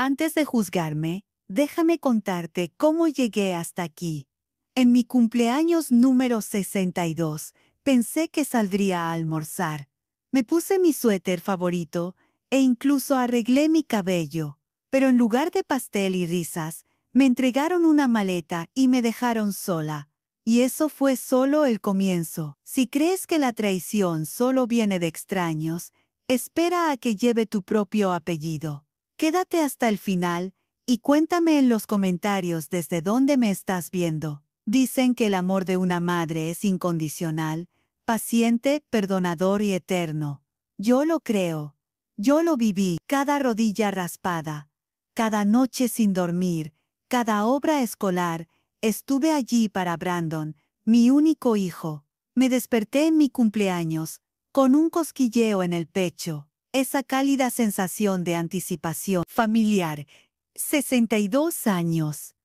Antes de juzgarme, déjame contarte cómo llegué hasta aquí. En mi cumpleaños número 62, pensé que saldría a almorzar. Me puse mi suéter favorito e incluso arreglé mi cabello. Pero en lugar de pastel y risas, me entregaron una maleta y me dejaron sola. Y eso fue solo el comienzo. Si crees que la traición solo viene de extraños, espera a que lleve tu propio apellido. Quédate hasta el final y cuéntame en los comentarios desde dónde me estás viendo. Dicen que el amor de una madre es incondicional, paciente, perdonador y eterno. Yo lo creo. Yo lo viví, cada rodilla raspada, cada noche sin dormir, cada obra escolar. Estuve allí para Brandon, mi único hijo. Me desperté en mi cumpleaños, con un cosquilleo en el pecho. Esa cálida sensación de anticipación familiar. 62 años.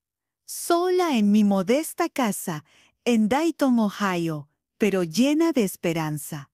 Sola en mi modesta casa, en Dayton, Ohio, pero llena de esperanza.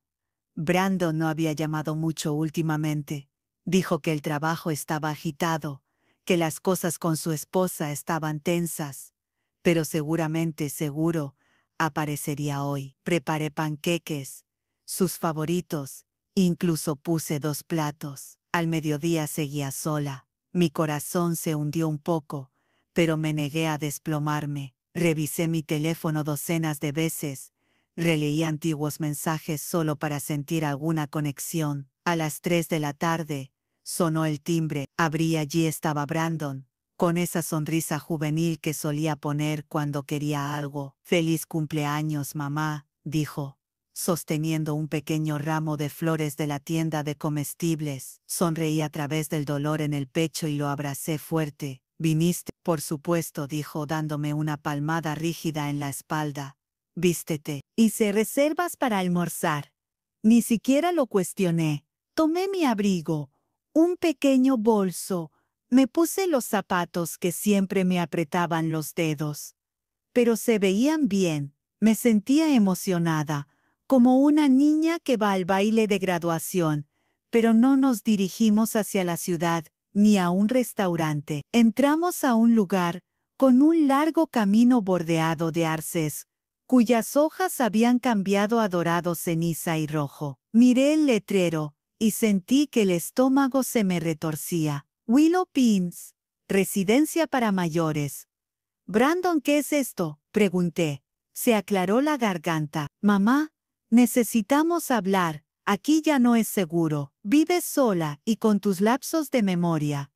Brandon no había llamado mucho últimamente. Dijo que el trabajo estaba agitado, que las cosas con su esposa estaban tensas, pero seguro, aparecería hoy. Preparé panqueques, sus favoritos, incluso puse 2 platos. Al mediodía seguía sola. Mi corazón se hundió un poco, pero me negué a desplomarme. Revisé mi teléfono docenas de veces. Releí antiguos mensajes solo para sentir alguna conexión. A las 3 de la tarde, sonó el timbre. Abrí, allí estaba Brandon, con esa sonrisa juvenil que solía poner cuando quería algo. «Feliz cumpleaños, mamá», dijo, sosteniendo un pequeño ramo de flores de la tienda de comestibles. Sonreí a través del dolor en el pecho y lo abracé fuerte. «Viniste, por supuesto», dijo, dándome una palmada rígida en la espalda. «Vístete». Hice reservas para almorzar. Ni siquiera lo cuestioné. Tomé mi abrigo, un pequeño bolso. Me puse los zapatos que siempre me apretaban los dedos. Pero se veían bien. Me sentía emocionada, como una niña que va al baile de graduación. Pero no nos dirigimos hacia la ciudad, ni a un restaurante. Entramos a un lugar con un largo camino bordeado de arces, cuyas hojas habían cambiado a dorado, ceniza y rojo. Miré el letrero y sentí que el estómago se me retorcía. Willow Pines, residencia para mayores. «Brandon, ¿qué es esto?», pregunté. Se aclaró la garganta. «Mamá, necesitamos hablar. Aquí ya no es seguro. Vives sola y con tus lapsos de memoria».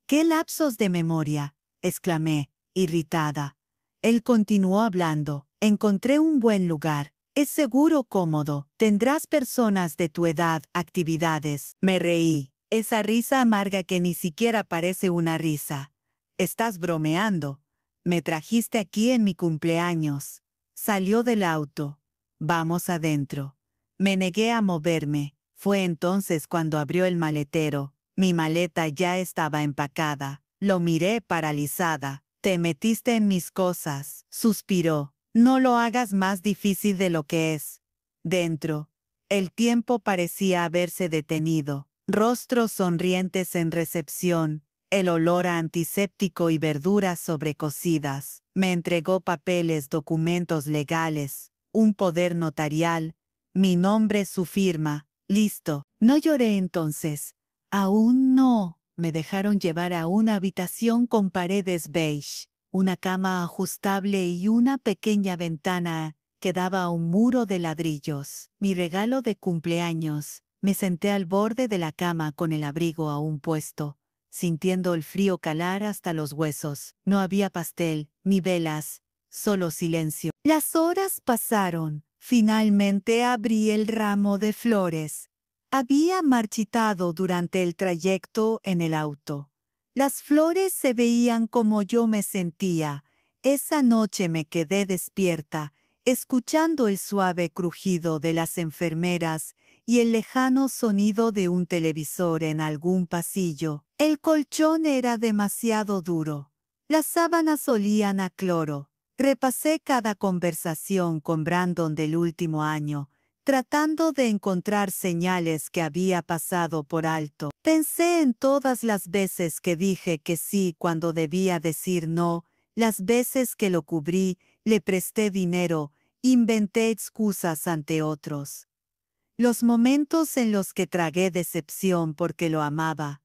«¿Qué lapsos de memoria?», exclamé, irritada. Él continuó hablando. «Encontré un buen lugar. Es seguro, cómodo. Tendrás personas de tu edad, actividades». Me reí. Esa risa amarga que ni siquiera parece una risa. «Estás bromeando. Me trajiste aquí en mi cumpleaños». Salió del auto. «Vamos adentro». Me negué a moverme. Fue entonces cuando abrió el maletero. Mi maleta ya estaba empacada. Lo miré paralizada. «Te metiste en mis cosas», suspiró. «No lo hagas más difícil de lo que es». Dentro, el tiempo parecía haberse detenido. Rostros sonrientes en recepción, el olor a antiséptico y verduras sobrecocidas. Me entregó papeles, documentos legales, un poder notarial, mi nombre, su firma. Listo. No lloré entonces. Aún no. Me dejaron llevar a una habitación con paredes beige, una cama ajustable y una pequeña ventana que daba a un muro de ladrillos. Mi regalo de cumpleaños. Me senté al borde de la cama con el abrigo aún puesto, sintiendo el frío calar hasta los huesos. No había pastel, ni velas, solo silencio. Las horas pasaron. Finalmente abrí el ramo de flores. Había marchitado durante el trayecto en el auto. Las flores se veían como yo me sentía. Esa noche me quedé despierta, escuchando el suave crujido de las enfermeras y el lejano sonido de un televisor en algún pasillo. El colchón era demasiado duro. Las sábanas olían a cloro. Repasé cada conversación con Brandon del último año, tratando de encontrar señales que había pasado por alto. Pensé en todas las veces que dije que sí cuando debía decir no, las veces que lo cubrí, le presté dinero, inventé excusas ante otros. Los momentos en los que tragué decepción porque lo amaba.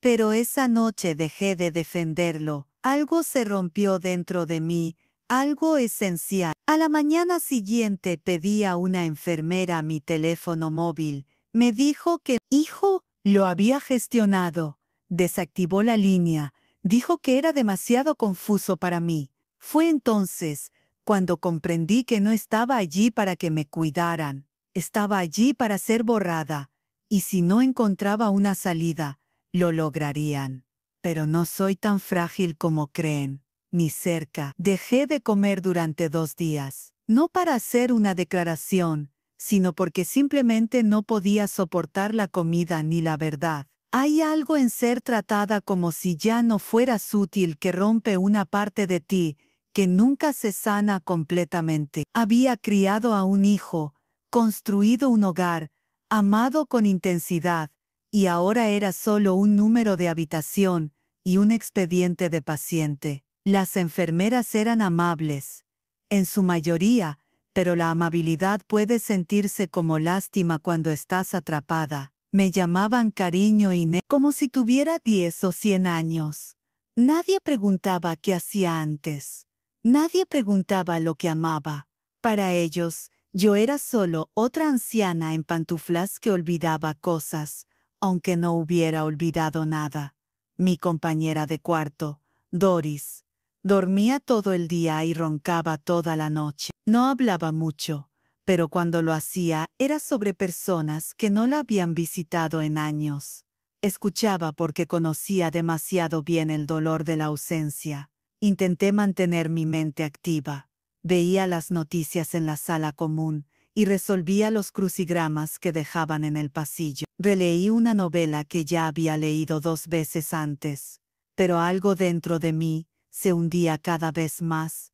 Pero esa noche dejé de defenderlo. Algo se rompió dentro de mí, algo esencial. A la mañana siguiente pedí a una enfermera mi teléfono móvil. Me dijo que hijo lo había gestionado. Desactivó la línea. Dijo que era demasiado confuso para mí. Fue entonces cuando comprendí que no estaba allí para que me cuidaran. Estaba allí para ser borrada. Y si no encontraba una salida, lo lograrían. Pero no soy tan frágil como creen, ni cerca. Dejé de comer durante 2 días, no para hacer una declaración, sino porque simplemente no podía soportar la comida ni la verdad. Hay algo en ser tratada como si ya no fueras útil que rompe una parte de ti que nunca se sana completamente. Había criado a un hijo, construido un hogar, amado con intensidad, y ahora era solo un número de habitación y un expediente de paciente. Las enfermeras eran amables, en su mayoría, pero la amabilidad puede sentirse como lástima cuando estás atrapada. Me llamaban cariño y como si tuviera 10 o 100 años. Nadie preguntaba qué hacía antes. Nadie preguntaba lo que amaba. Para ellos, yo era solo otra anciana en pantuflas que olvidaba cosas, aunque no hubiera olvidado nada. Mi compañera de cuarto, Doris, dormía todo el día y roncaba toda la noche. No hablaba mucho, pero cuando lo hacía era sobre personas que no la habían visitado en años. Escuchaba porque conocía demasiado bien el dolor de la ausencia. Intenté mantener mi mente activa. Veía las noticias en la sala común y resolvía los crucigramas que dejaban en el pasillo. Releí una novela que ya había leído 2 veces antes, pero algo dentro de mí se hundía cada vez más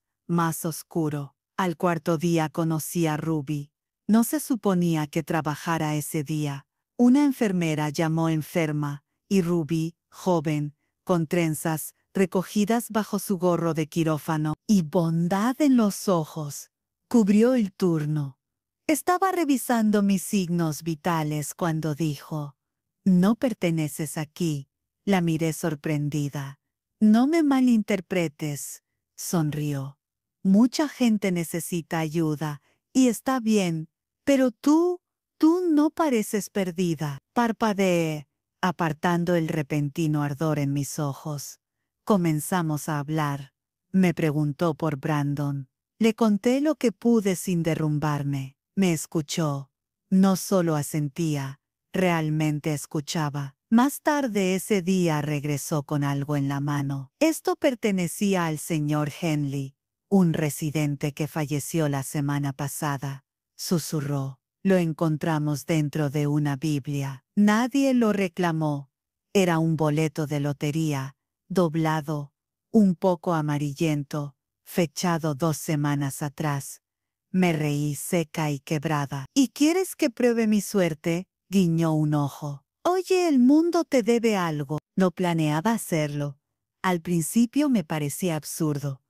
oscuro. Al 4.º día conocí a Ruby. No se suponía que trabajara ese día. Una enfermera llamó enferma, y Ruby, joven, con trenzas, recogidas bajo su gorro de quirófano, y bondad en los ojos, cubrió el turno. Estaba revisando mis signos vitales cuando dijo, «No perteneces aquí». La miré sorprendida. «No me malinterpretes», sonrió. «Mucha gente necesita ayuda, y está bien, pero tú no pareces perdida». Parpadeé, apartando el repentino ardor en mis ojos. Comenzamos a hablar. Me preguntó por Brandon. Le conté lo que pude sin derrumbarme. Me escuchó. No solo asentía, realmente escuchaba. Más tarde ese día regresó con algo en la mano. Esto pertenecía al señor Henley, un residente que falleció la semana pasada. Susurró. Lo encontramos dentro de una Biblia. Nadie lo reclamó. Era un boleto de lotería, doblado, un poco amarillento, fechado 2 semanas atrás. Me reí seca y quebrada. «¿Y quieres que pruebe mi suerte?», guiñó un ojo. «Oye, el mundo te debe algo». No planeaba hacerlo. Al principio me parecía absurdo.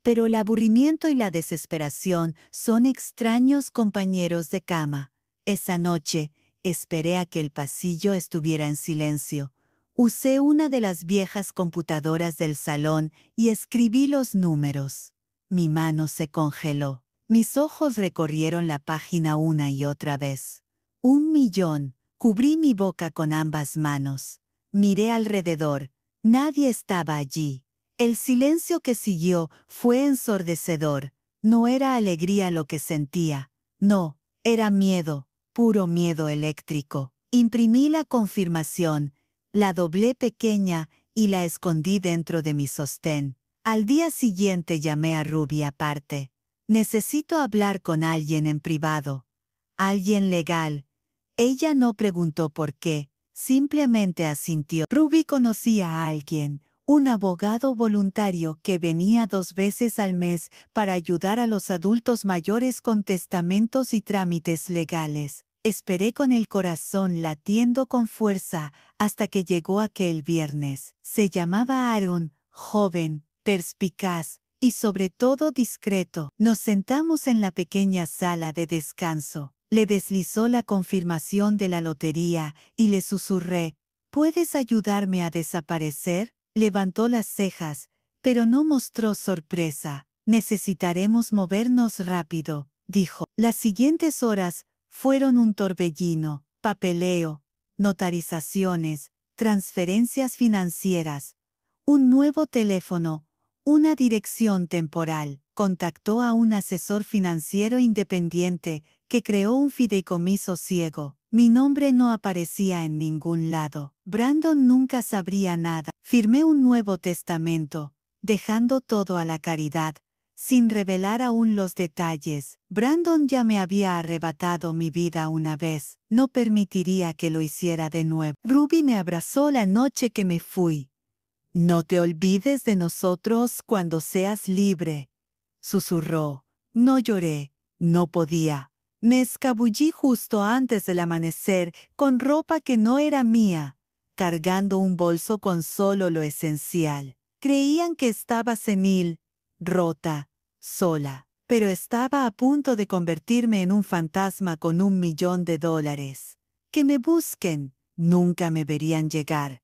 Pero el aburrimiento y la desesperación son extraños compañeros de cama. Esa noche, esperé a que el pasillo estuviera en silencio. Usé una de las viejas computadoras del salón y escribí los números. Mi mano se congeló. Mis ojos recorrieron la página una y otra vez. 1.000.000. Cubrí mi boca con ambas manos. Miré alrededor. Nadie estaba allí. El silencio que siguió fue ensordecedor. No era alegría lo que sentía. No, era miedo, puro miedo eléctrico. Imprimí la confirmación, la doblé pequeña y la escondí dentro de mi sostén. Al día siguiente llamé a Ruby aparte. «Necesito hablar con alguien en privado. Alguien legal». Ella no preguntó por qué, simplemente asintió. Ruby conocía a alguien, un abogado voluntario que venía 2 veces al mes para ayudar a los adultos mayores con testamentos y trámites legales. Esperé con el corazón latiendo con fuerza hasta que llegó aquel viernes. Se llamaba Aaron, joven, perspicaz y sobre todo discreto. Nos sentamos en la pequeña sala de descanso. Le deslizó la confirmación de la lotería y le susurré, ¿puedes ayudarme a desaparecer? Levantó las cejas, pero no mostró sorpresa. Necesitaremos movernos rápido, dijo. Las siguientes horas fueron un torbellino, papeleo, notarizaciones, transferencias financieras, un nuevo teléfono, una dirección temporal. Contactó a un asesor financiero independiente que creó un fideicomiso ciego. Mi nombre no aparecía en ningún lado. Brandon nunca sabría nada. Firmé un nuevo testamento, dejando todo a la caridad, sin revelar aún los detalles. Brandon ya me había arrebatado mi vida una vez. No permitiría que lo hiciera de nuevo. Ruby me abrazó la noche que me fui. No te olvides de nosotros cuando seas libre, susurró. No lloré, no podía. Me escabullí justo antes del amanecer con ropa que no era mía, cargando un bolso con solo lo esencial. Creían que estaba senil, rota, sola, pero estaba a punto de convertirme en un fantasma con $1.000.000. Que me busquen, nunca me verían llegar.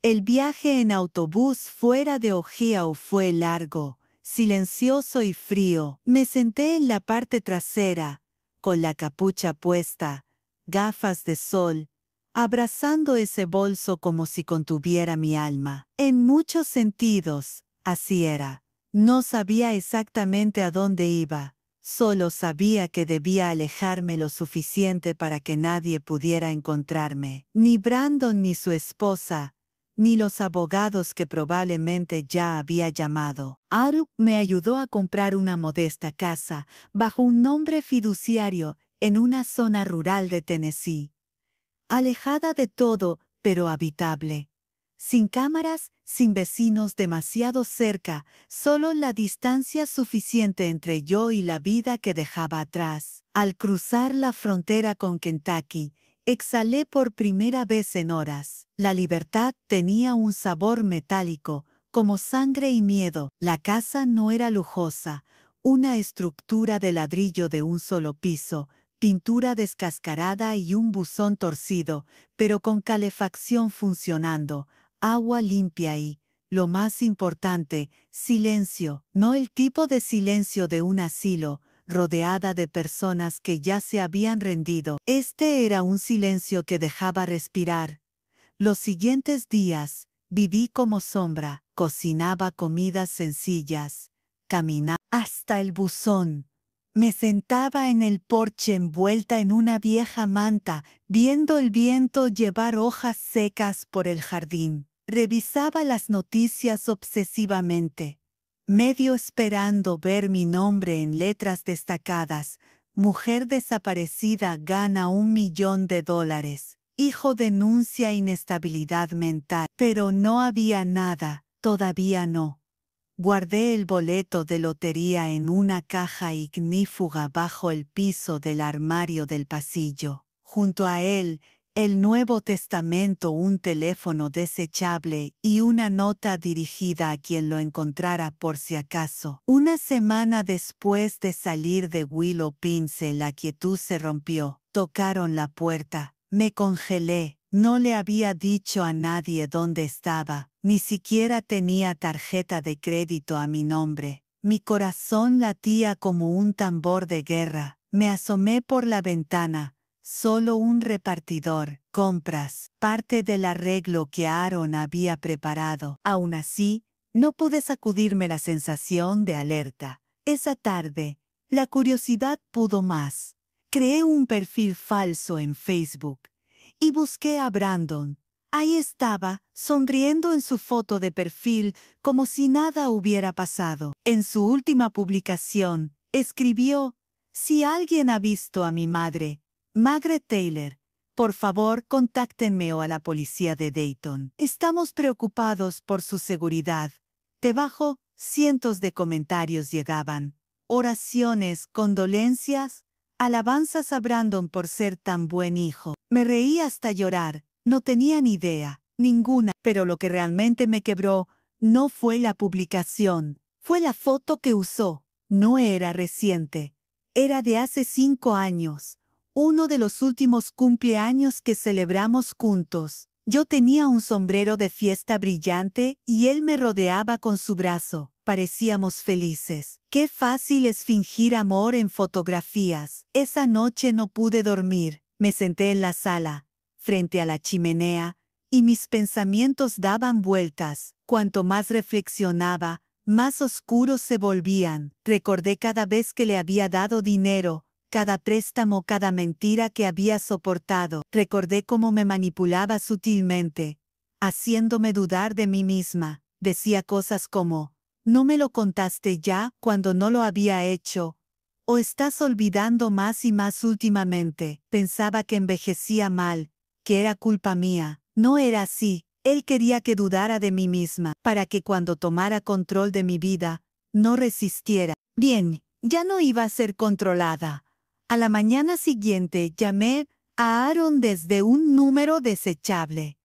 El viaje en autobús fuera de Ohio fue largo, silencioso y frío. Me senté en la parte trasera, con la capucha puesta, gafas de sol, abrazando ese bolso como si contuviera mi alma. En muchos sentidos, así era. No sabía exactamente a dónde iba, solo sabía que debía alejarme lo suficiente para que nadie pudiera encontrarme. Ni Brandon ni su esposa, ni los abogados que probablemente ya había llamado. Aaron me ayudó a comprar una modesta casa bajo un nombre fiduciario en una zona rural de Tennessee. Alejada de todo, pero habitable. Sin cámaras, sin vecinos demasiado cerca, solo la distancia suficiente entre yo y la vida que dejaba atrás. Al cruzar la frontera con Kentucky, exhalé por primera vez en horas. La libertad tenía un sabor metálico, como sangre y miedo. La casa no era lujosa, una estructura de ladrillo de un solo piso, pintura descascarada y un buzón torcido, pero con calefacción funcionando, agua limpia y, lo más importante, silencio, no el tipo de silencio de un asilo, rodeada de personas que ya se habían rendido. Este era un silencio que dejaba respirar. Los siguientes días, viví como sombra, cocinaba comidas sencillas, caminaba hasta el buzón. Me sentaba en el porche envuelta en una vieja manta, viendo el viento llevar hojas secas por el jardín. Revisaba las noticias obsesivamente, medio esperando ver mi nombre en letras destacadas. Mujer desaparecida gana $1.000.000. Hijo denuncia inestabilidad mental. Pero no había nada, todavía no. Guardé el boleto de lotería en una caja ignífuga bajo el piso del armario del pasillo. Junto a él, el Nuevo Testamento, un teléfono desechable y una nota dirigida a quien lo encontrara por si acaso. Una semana después de salir de Willow Pince, la quietud se rompió. Tocaron la puerta. Me congelé. No le había dicho a nadie dónde estaba. Ni siquiera tenía tarjeta de crédito a mi nombre. Mi corazón latía como un tambor de guerra. Me asomé por la ventana. Solo un repartidor. Compras. Parte del arreglo que Aaron había preparado. Aún así, no pude sacudirme la sensación de alerta. Esa tarde, la curiosidad pudo más. Creé un perfil falso en Facebook y busqué a Brandon. Ahí estaba, sonriendo en su foto de perfil, como si nada hubiera pasado. En su última publicación, escribió: si alguien ha visto a mi madre, Margaret Taylor, Por favor, contáctenme o a la policía de Dayton. Estamos preocupados por su seguridad. Debajo, cientos de comentarios llegaban. Oraciones, condolencias, alabanzas a Brandon por ser tan buen hijo. Me reí hasta llorar. No tenía ni idea, ninguna. Pero lo que realmente me quebró no fue la publicación. Fue la foto que usó. No era reciente. Era de hace 5 años. Uno de los últimos cumpleaños que celebramos juntos. Yo tenía un sombrero de fiesta brillante y él me rodeaba con su brazo. Parecíamos felices. Qué fácil es fingir amor en fotografías. Esa noche no pude dormir. Me senté en la sala, frente a la chimenea, y mis pensamientos daban vueltas. Cuanto más reflexionaba, más oscuros se volvían. Recordé cada vez que le había dado dinero, cada préstamo, cada mentira que había soportado. Recordé cómo me manipulaba sutilmente, haciéndome dudar de mí misma. Decía cosas como, ¿no me lo contaste ya cuando no lo había hecho? ¿O estás olvidando más y más últimamente? Pensaba que envejecía mal, que era culpa mía. No era así. Él quería que dudara de mí misma, para que cuando tomara control de mi vida, no resistiera. Bien, ya no iba a ser controlada. A la mañana siguiente llamé a Aaron desde un número desechable.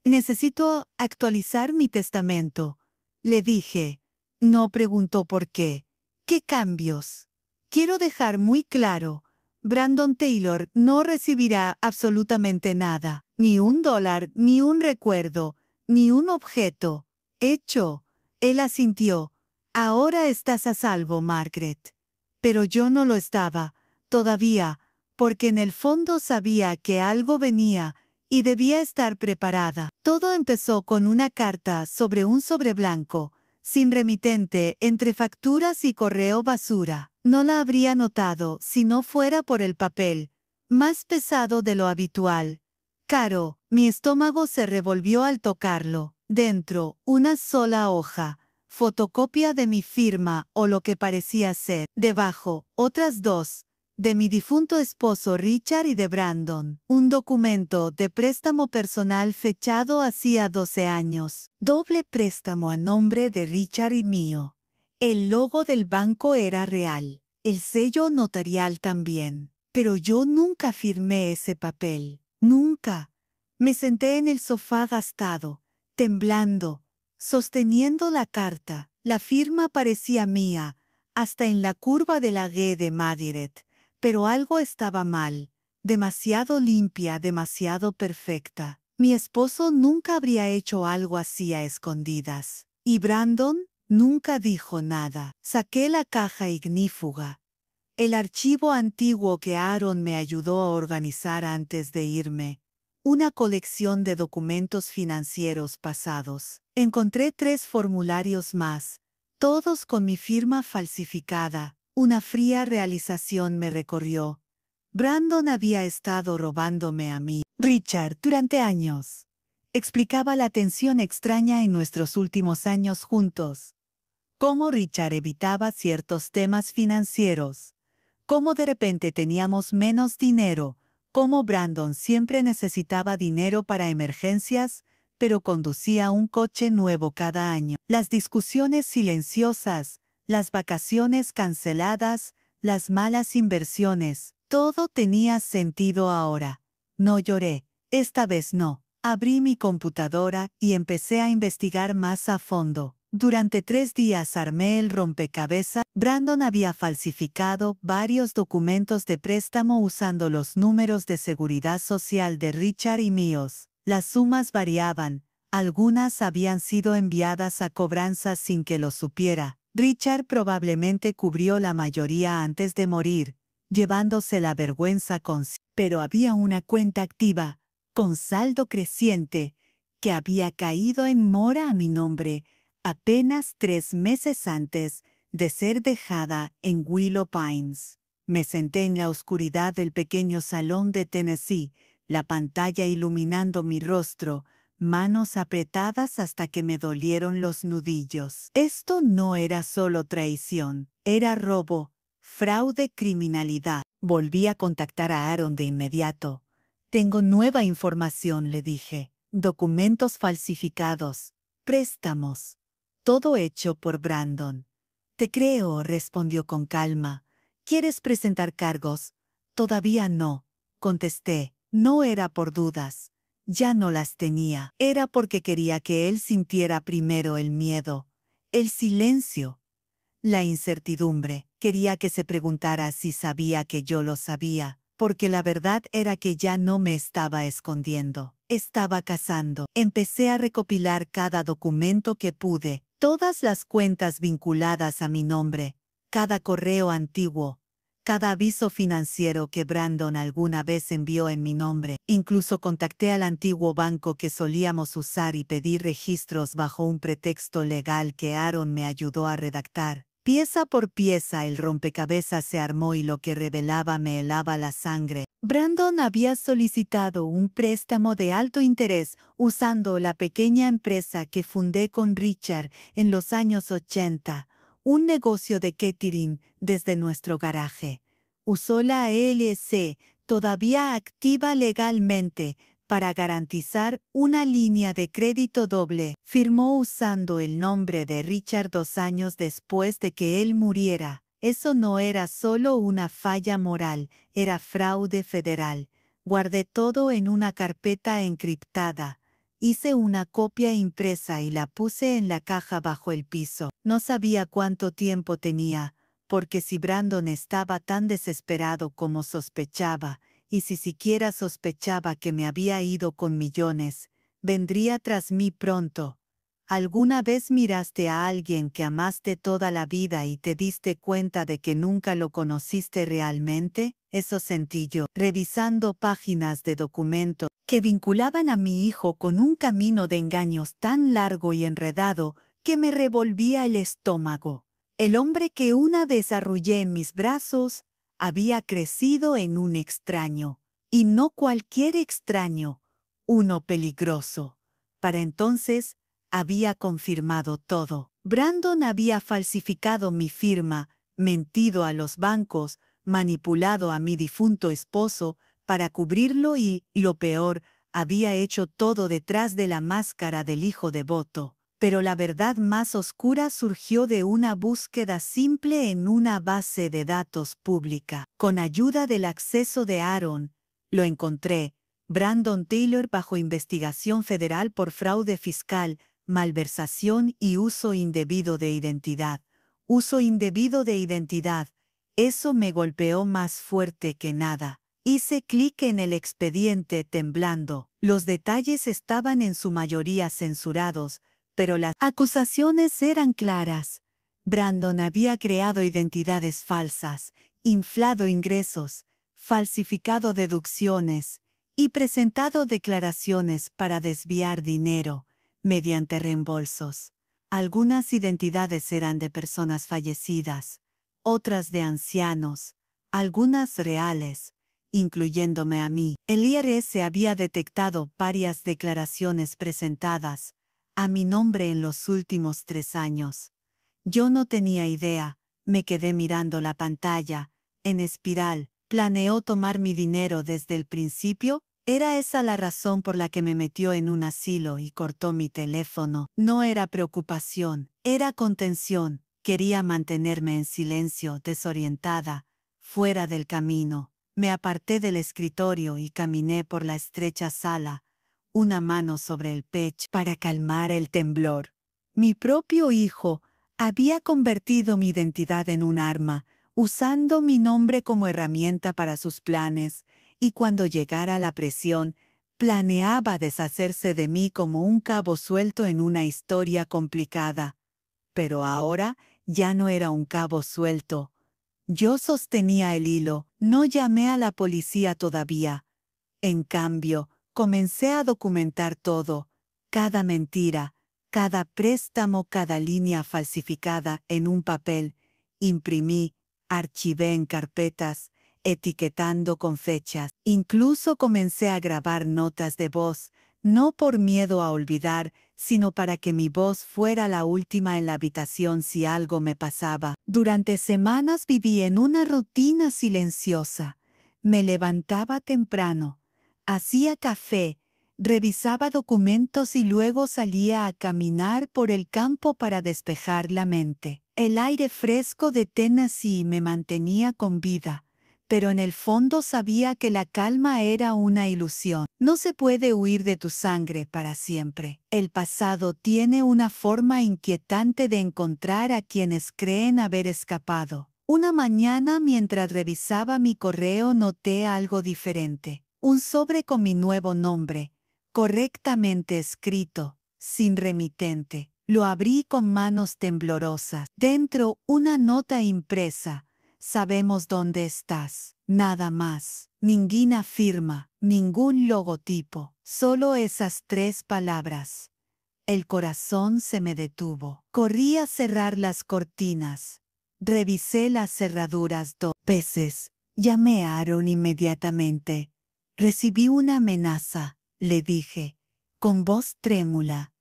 Necesito actualizar mi testamento, le dije. No preguntó por qué. ¿Qué cambios? Quiero dejar muy claro, Brandon Taylor no recibirá absolutamente nada, ni $1, ni un recuerdo, ni un objeto. Hecho. Él asintió. Ahora estás a salvo, Margaret. Pero yo no lo estaba, todavía, porque en el fondo sabía que algo venía y debía estar preparada. Todo empezó con una carta sobre un sobre blanco, sin remitente, entre facturas y correo basura. No la habría notado si no fuera por el papel, más pesado de lo habitual. Caro, mi estómago se revolvió al tocarlo. Dentro, una sola hoja, fotocopia de mi firma o lo que parecía ser. Debajo, otras 2, de mi difunto esposo Richard y de Brandon. Un documento de préstamo personal fechado hacía 12 años. Doble préstamo a nombre de Richard y mío. El logo del banco era real. El sello notarial también. Pero yo nunca firmé ese papel. Nunca. Me senté en el sofá gastado, temblando, sosteniendo la carta. La firma parecía mía, hasta en la curva de la G de Margaret. Pero algo estaba mal. Demasiado limpia, demasiado perfecta. Mi esposo nunca habría hecho algo así a escondidas. ¿Y Brandon? Nunca dijo nada. Saqué la caja ignífuga. El archivo antiguo que Aaron me ayudó a organizar antes de irme. Una colección de documentos financieros pasados. Encontré 3 formularios más, todos con mi firma falsificada. Una fría realización me recorrió. Brandon había estado robándome a mí. Richard, durante años. Explicaba la tensión extraña en nuestros últimos años juntos. Cómo Richard evitaba ciertos temas financieros. Cómo de repente teníamos menos dinero. Cómo Brandon siempre necesitaba dinero para emergencias, pero conducía un coche nuevo cada año. Las discusiones silenciosas, las vacaciones canceladas, las malas inversiones, todo tenía sentido ahora. No lloré, esta vez no. Abrí mi computadora y empecé a investigar más a fondo. Durante 3 días armé el rompecabezas. Brandon había falsificado varios documentos de préstamo usando los números de seguridad social de Richard y míos. Las sumas variaban. Algunas habían sido enviadas a cobranza sin que lo supiera. Richard probablemente cubrió la mayoría antes de morir, llevándose la vergüenza consigo. Pero había una cuenta activa, con saldo creciente, que había caído en mora a mi nombre apenas 3 meses antes de ser dejada en Willow Pines. Me senté en la oscuridad del pequeño salón de Tennessee, la pantalla iluminando mi rostro, manos apretadas hasta que me dolieron los nudillos. Esto no era solo traición, era robo, fraude, criminalidad. Volví a contactar a Aaron de inmediato. Tengo nueva información, le dije. Documentos falsificados. Préstamos. Todo hecho por Brandon. Te creo, respondió con calma. ¿Quieres presentar cargos? Todavía no, contesté. No era por dudas. Ya no las tenía. Era porque quería que él sintiera primero el miedo, el silencio, la incertidumbre. Quería que se preguntara si sabía que yo lo sabía, porque la verdad era que ya no me estaba escondiendo. Estaba cazando. Empecé a recopilar cada documento que pude, todas las cuentas vinculadas a mi nombre, cada correo antiguo, cada aviso financiero que Brandon alguna vez envió en mi nombre. Incluso contacté al antiguo banco que solíamos usar y pedí registros bajo un pretexto legal que Aaron me ayudó a redactar. Pieza por pieza el rompecabezas se armó y lo que revelaba me helaba la sangre. Brandon había solicitado un préstamo de alto interés usando la pequeña empresa que fundé con Richard en los años 80, un negocio de catering desde nuestro garaje. Usó la LLC, todavía activa legalmente, para garantizar una línea de crédito doble. Firmó usando el nombre de Richard 2 años después de que él muriera. Eso no era solo una falla moral, era fraude federal. Guardé todo en una carpeta encriptada. Hice una copia impresa y la puse en la caja bajo el piso. No sabía cuánto tiempo tenía, porque si Brandon estaba tan desesperado como sospechaba, y si siquiera sospechaba que me había ido con millones, vendría tras mí pronto. ¿Alguna vez miraste a alguien que amaste toda la vida y te diste cuenta de que nunca lo conociste realmente? Eso sentí yo, revisando páginas de documento que vinculaban a mi hijo con un camino de engaños tan largo y enredado que me revolvía el estómago. El hombre que una vez arrullé en mis brazos había crecido en un extraño, y no cualquier extraño, uno peligroso. Para entonces, había confirmado todo. Brandon había falsificado mi firma, mentido a los bancos, manipulado a mi difunto esposo para cubrirlo y, lo peor, había hecho todo detrás de la máscara del hijo devoto. Pero la verdad más oscura surgió de una búsqueda simple en una base de datos pública. Con ayuda del acceso de Aaron, lo encontré. Brandon Taylor bajo investigación federal por fraude fiscal, malversación y uso indebido de identidad. Uso indebido de identidad. Eso me golpeó más fuerte que nada. Hice clic en el expediente temblando. Los detalles estaban en su mayoría censurados, pero las acusaciones eran claras. Brandon había creado identidades falsas, inflado ingresos, falsificado deducciones y presentado declaraciones para desviar dinero mediante reembolsos. Algunas identidades eran de personas fallecidas, otras de ancianos, algunas reales, incluyéndome a mí. El IRS había detectado varias declaraciones presentadas a mi nombre en los últimos 3 años. Yo no tenía idea, me quedé mirando la pantalla, en espiral. ¿Planeó tomar mi dinero desde el principio? ¿Era esa la razón por la que me metió en un asilo y cortó mi teléfono? No era preocupación, era contención. Quería mantenerme en silencio, desorientada, fuera del camino. Me aparté del escritorio y caminé por la estrecha sala, una mano sobre el pecho para calmar el temblor. Mi propio hijo había convertido mi identidad en un arma, usando mi nombre como herramienta para sus planes, y cuando llegara la presión, planeaba deshacerse de mí como un cabo suelto en una historia complicada. Pero ahora ya no era un cabo suelto. Yo sostenía el hilo, no llamé a la policía todavía. En cambio, comencé a documentar todo, cada mentira, cada préstamo, cada línea falsificada en un papel. Imprimí, archivé en carpetas, etiquetando con fechas. Incluso comencé a grabar notas de voz, no por miedo a olvidar, sino para que mi voz fuera la última en la habitación si algo me pasaba. Durante semanas viví en una rutina silenciosa. Me levantaba temprano. Hacía café, revisaba documentos y luego salía a caminar por el campo para despejar la mente. El aire fresco de Tennessee me mantenía con vida, pero en el fondo sabía que la calma era una ilusión. No se puede huir de tu sangre para siempre. El pasado tiene una forma inquietante de encontrar a quienes creen haber escapado. Una mañana, mientras revisaba mi correo, noté algo diferente. Un sobre con mi nuevo nombre, correctamente escrito, sin remitente. Lo abrí con manos temblorosas. Dentro, una nota impresa. Sabemos dónde estás. Nada más. Ninguna firma, ningún logotipo. Solo esas 3 palabras. El corazón se me detuvo. Corrí a cerrar las cortinas. Revisé las cerraduras 2 veces. Llamé a Aaron inmediatamente. Recibí una amenaza, le dije, con voz trémula.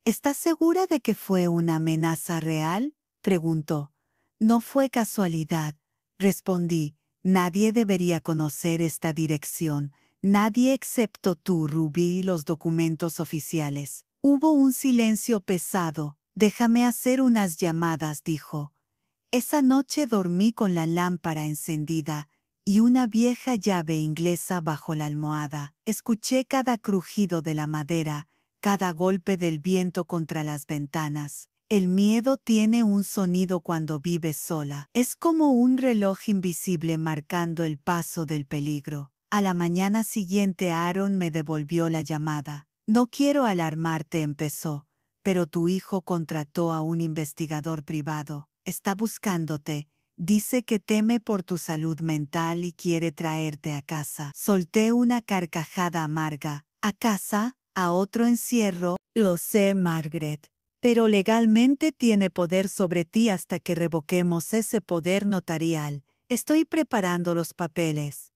¿Estás segura de que fue una amenaza real?, preguntó. No fue casualidad, respondí. Nadie debería conocer esta dirección. Nadie excepto tú, Ruby, y los documentos oficiales. Hubo un silencio pesado. Déjame hacer unas llamadas, dijo. Esa noche dormí con la lámpara encendida y una vieja llave inglesa bajo la almohada. Escuché cada crujido de la madera, cada golpe del viento contra las ventanas. El miedo tiene un sonido cuando vives sola. Es como un reloj invisible marcando el paso del peligro. A la mañana siguiente Aaron me devolvió la llamada. No quiero alarmarte, empezó, pero tu hijo contrató a un investigador privado. Está buscándote. Dice que teme por tu salud mental y quiere traerte a casa. Solté una carcajada amarga. ¿A casa? ¿A otro encierro? Lo sé, Margaret. Pero legalmente tiene poder sobre ti hasta que revoquemos ese poder notarial. Estoy preparando los papeles.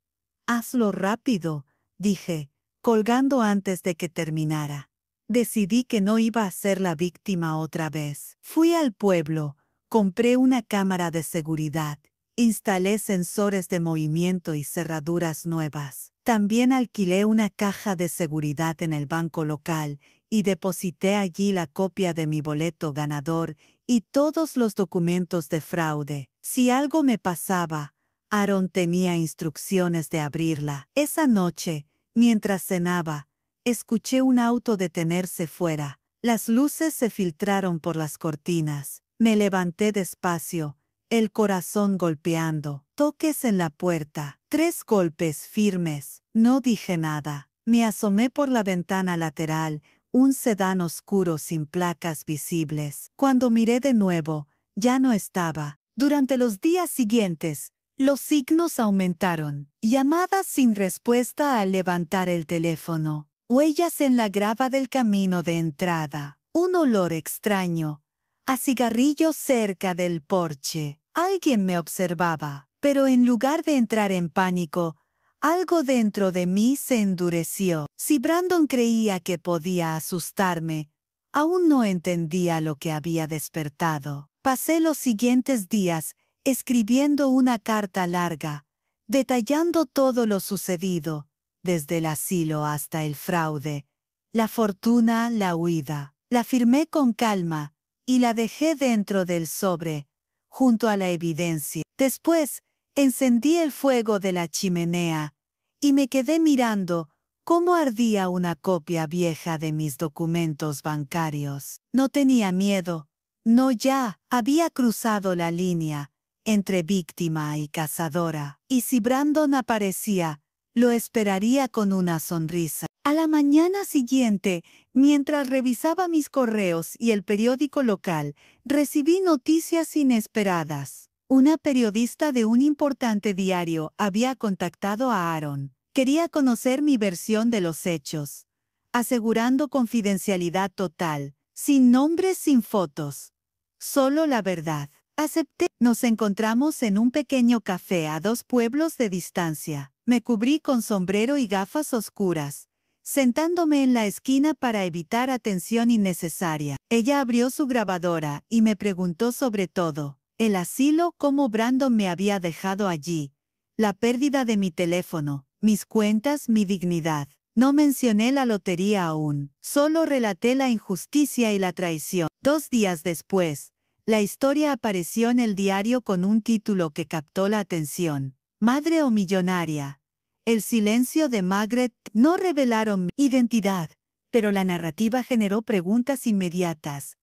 Hazlo rápido, dije, colgando antes de que terminara. Decidí que no iba a ser la víctima otra vez. Fui al pueblo. Compré una cámara de seguridad, instalé sensores de movimiento y cerraduras nuevas. También alquilé una caja de seguridad en el banco local y deposité allí la copia de mi boleto ganador y todos los documentos de fraude. Si algo me pasaba, Aaron tenía instrucciones de abrirla. Esa noche, mientras cenaba, escuché un auto detenerse fuera. Las luces se filtraron por las cortinas. Me levanté despacio, el corazón golpeando. Toques en la puerta. 3 golpes firmes. No dije nada. Me asomé por la ventana lateral, un sedán oscuro sin placas visibles. Cuando miré de nuevo, ya no estaba. Durante los días siguientes, los signos aumentaron. Llamadas sin respuesta al levantar el teléfono. Huellas en la grava del camino de entrada. Un olor extraño. A cigarrillos cerca del porche. Alguien me observaba, pero en lugar de entrar en pánico, algo dentro de mí se endureció. Si Brandon creía que podía asustarme, aún no entendía lo que había despertado. Pasé los siguientes días escribiendo una carta larga, detallando todo lo sucedido, desde el asilo hasta el fraude, la fortuna, la huida. La firmé con calma y la dejé dentro del sobre, junto a la evidencia. Después, encendí el fuego de la chimenea y me quedé mirando cómo ardía una copia vieja de mis documentos bancarios. No tenía miedo. No, ya había cruzado la línea entre víctima y cazadora. Y si Brandon aparecía, lo esperaría con una sonrisa. A la mañana siguiente, mientras revisaba mis correos y el periódico local, recibí noticias inesperadas. Una periodista de un importante diario había contactado a Aaron. Quería conocer mi versión de los hechos, asegurando confidencialidad total, sin nombres, sin fotos. Solo la verdad. Acepté. Nos encontramos en un pequeño café a 2 pueblos de distancia. Me cubrí con sombrero y gafas oscuras, sentándome en la esquina para evitar atención innecesaria. Ella abrió su grabadora y me preguntó sobre todo: el asilo, cómo Brandon me había dejado allí, la pérdida de mi teléfono, mis cuentas, mi dignidad. No mencioné la lotería aún, solo relaté la injusticia y la traición. 2 días después, la historia apareció en el diario con un título que captó la atención. Madre o millonaria. El silencio de Margaret no revelaron mi identidad, pero la narrativa generó preguntas inmediatas.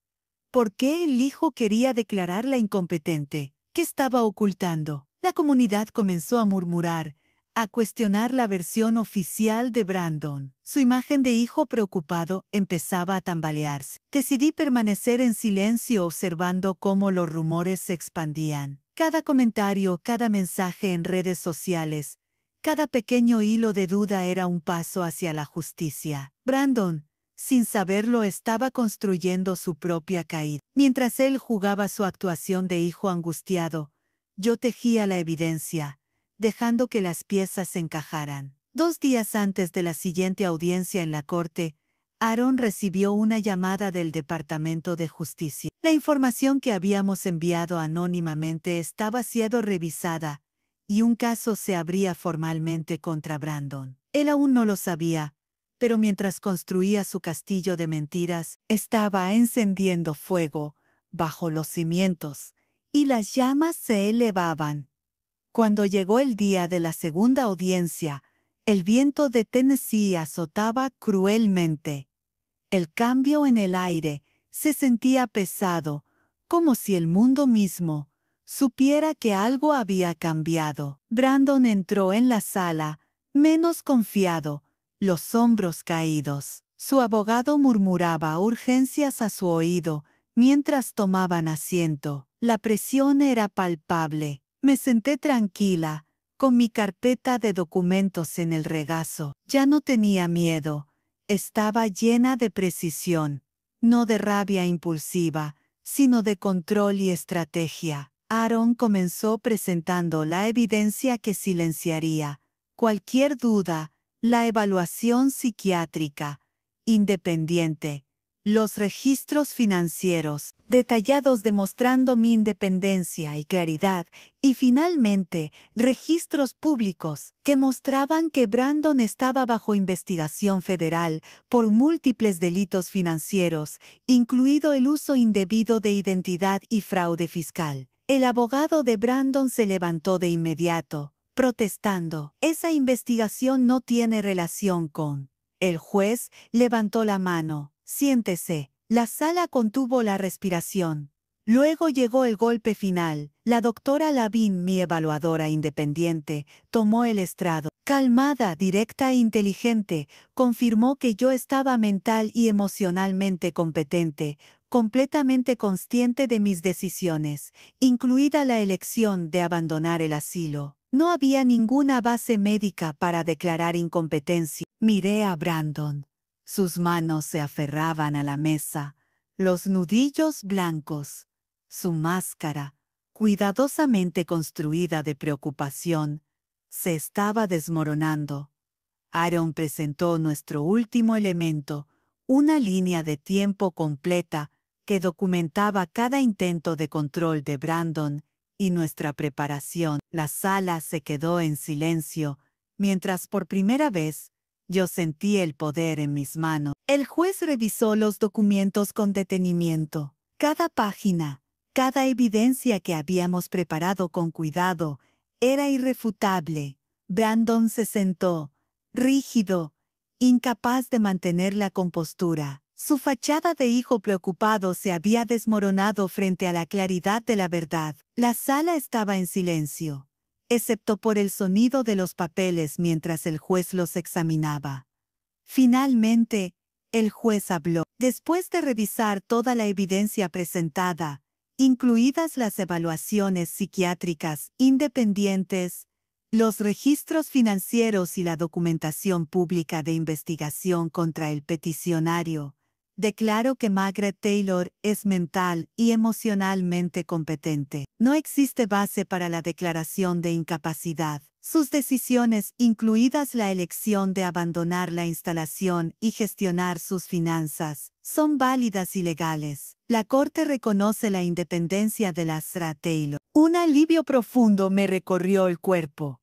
¿Por qué el hijo quería declararla incompetente? ¿Qué estaba ocultando? La comunidad comenzó a murmurar, a cuestionar la versión oficial de Brandon. Su imagen de hijo preocupado empezaba a tambalearse. Decidí permanecer en silencio observando cómo los rumores se expandían. Cada comentario, cada mensaje en redes sociales, cada pequeño hilo de duda era un paso hacia la justicia. Brandon, sin saberlo, estaba construyendo su propia caída. Mientras él jugaba su actuación de hijo angustiado, yo tejía la evidencia, dejando que las piezas se encajaran. 2 días antes de la siguiente audiencia en la corte, Aaron recibió una llamada del Departamento de Justicia. La información que habíamos enviado anónimamente estaba siendo revisada y un caso se abría formalmente contra Brandon. Él aún no lo sabía, pero mientras construía su castillo de mentiras, estaba encendiendo fuego bajo los cimientos, y las llamas se elevaban. Cuando llegó el día de la segunda audiencia, el viento de Tennessee azotaba cruelmente. El cambio en el aire se sentía pesado, como si el mundo mismo supiera que algo había cambiado. Brandon entró en la sala, menos confiado, los hombros caídos. Su abogado murmuraba urgencias a su oído mientras tomaban asiento. La presión era palpable. Me senté tranquila, con mi carpeta de documentos en el regazo. Ya no tenía miedo. Estaba llena de precisión, no de rabia impulsiva, sino de control y estrategia. Aaron comenzó presentando la evidencia que silenciaría cualquier duda, la evaluación psiquiátrica, independiente, los registros financieros, detallados demostrando mi independencia y claridad, y finalmente, registros públicos que mostraban que Brandon estaba bajo investigación federal por múltiples delitos financieros, incluido el uso indebido de identidad y fraude fiscal. El abogado de Brandon se levantó de inmediato, protestando. Esa investigación no tiene relación con... El juez levantó la mano. Siéntese. La sala contuvo la respiración. Luego llegó el golpe final. La doctora Lavín, mi evaluadora independiente, tomó el estrado. Calmada, directa e inteligente, confirmó que yo estaba mental y emocionalmente competente, completamente consciente de mis decisiones, incluida la elección de abandonar el asilo. No había ninguna base médica para declarar incompetencia. Miré a Brandon. Sus manos se aferraban a la mesa, los nudillos blancos. Su máscara, cuidadosamente construida de preocupación, se estaba desmoronando. Aaron presentó nuestro último elemento, una línea de tiempo completa que documentaba cada intento de control de Brandon y nuestra preparación. La sala se quedó en silencio, mientras por primera vez yo sentí el poder en mis manos. El juez revisó los documentos con detenimiento. Cada página, cada evidencia que habíamos preparado con cuidado, era irrefutable. Brandon se sentó, rígido, incapaz de mantener la compostura. Su fachada de hijo preocupado se había desmoronado frente a la claridad de la verdad. La sala estaba en silencio, excepto por el sonido de los papeles mientras el juez los examinaba. Finalmente, el juez habló. Después de revisar toda la evidencia presentada, incluidas las evaluaciones psiquiátricas independientes, los registros financieros y la documentación pública de investigación contra el peticionario, declaro que Margaret Taylor es mental y emocionalmente competente. No existe base para la declaración de incapacidad. Sus decisiones, incluidas la elección de abandonar la instalación y gestionar sus finanzas, son válidas y legales. La Corte reconoce la independencia de la Sra. Taylor. Un alivio profundo me recorrió el cuerpo.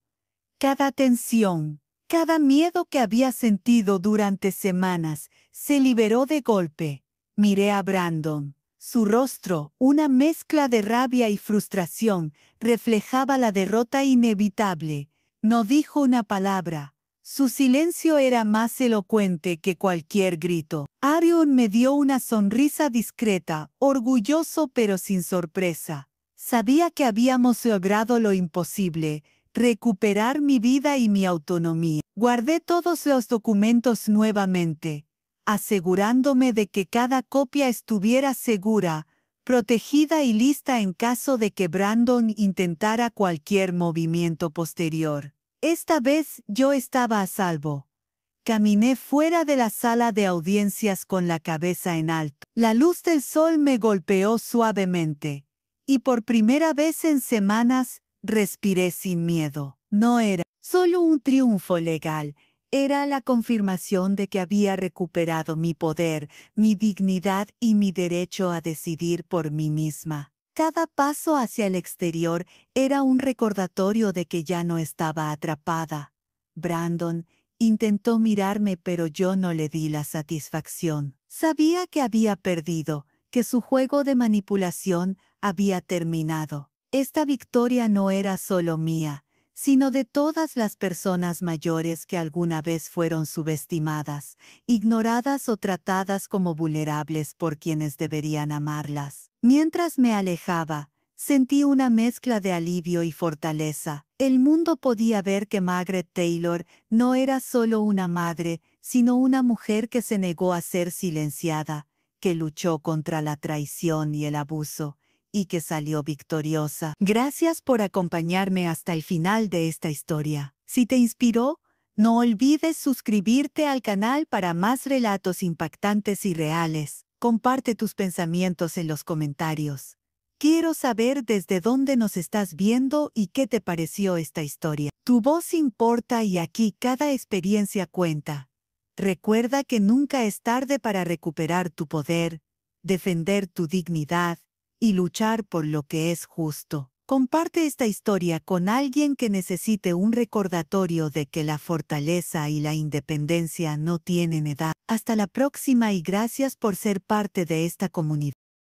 Cada tensión, Cada miedo que había sentido durante semanas se liberó de golpe. Miré a Brandon. Su rostro, una mezcla de rabia y frustración, reflejaba la derrota inevitable. No dijo una palabra. Su silencio era más elocuente que cualquier grito. Arion me dio una sonrisa discreta, orgulloso pero sin sorpresa. Sabía que habíamos logrado lo imposible, recuperar mi vida y mi autonomía. Guardé todos los documentos nuevamente, asegurándome de que cada copia estuviera segura, protegida y lista en caso de que Brandon intentara cualquier movimiento posterior. Esta vez yo estaba a salvo. Caminé fuera de la sala de audiencias con la cabeza en alto. La luz del sol me golpeó suavemente, y por primera vez en semanas respiré sin miedo. No era solo un triunfo legal, era la confirmación de que había recuperado mi poder, mi dignidad y mi derecho a decidir por mí misma. Cada paso hacia el exterior era un recordatorio de que ya no estaba atrapada. Brandon intentó mirarme, pero yo no le di la satisfacción. Sabía que había perdido, que su juego de manipulación había terminado. Esta victoria no era solo mía, sino de todas las personas mayores que alguna vez fueron subestimadas, ignoradas o tratadas como vulnerables por quienes deberían amarlas. Mientras me alejaba, sentí una mezcla de alivio y fortaleza. El mundo podía ver que Margaret Taylor no era solo una madre, sino una mujer que se negó a ser silenciada, que luchó contra la traición y el abuso, y que salió victoriosa. Gracias por acompañarme hasta el final de esta historia. Si te inspiró, no olvides suscribirte al canal para más relatos impactantes y reales. Comparte tus pensamientos en los comentarios. Quiero saber desde dónde nos estás viendo y qué te pareció esta historia. Tu voz importa y aquí cada experiencia cuenta. Recuerda que nunca es tarde para recuperar tu poder, defender tu dignidad y luchar por lo que es justo. Comparte esta historia con alguien que necesite un recordatorio de que la fortaleza y la independencia no tienen edad. Hasta la próxima y gracias por ser parte de esta comunidad.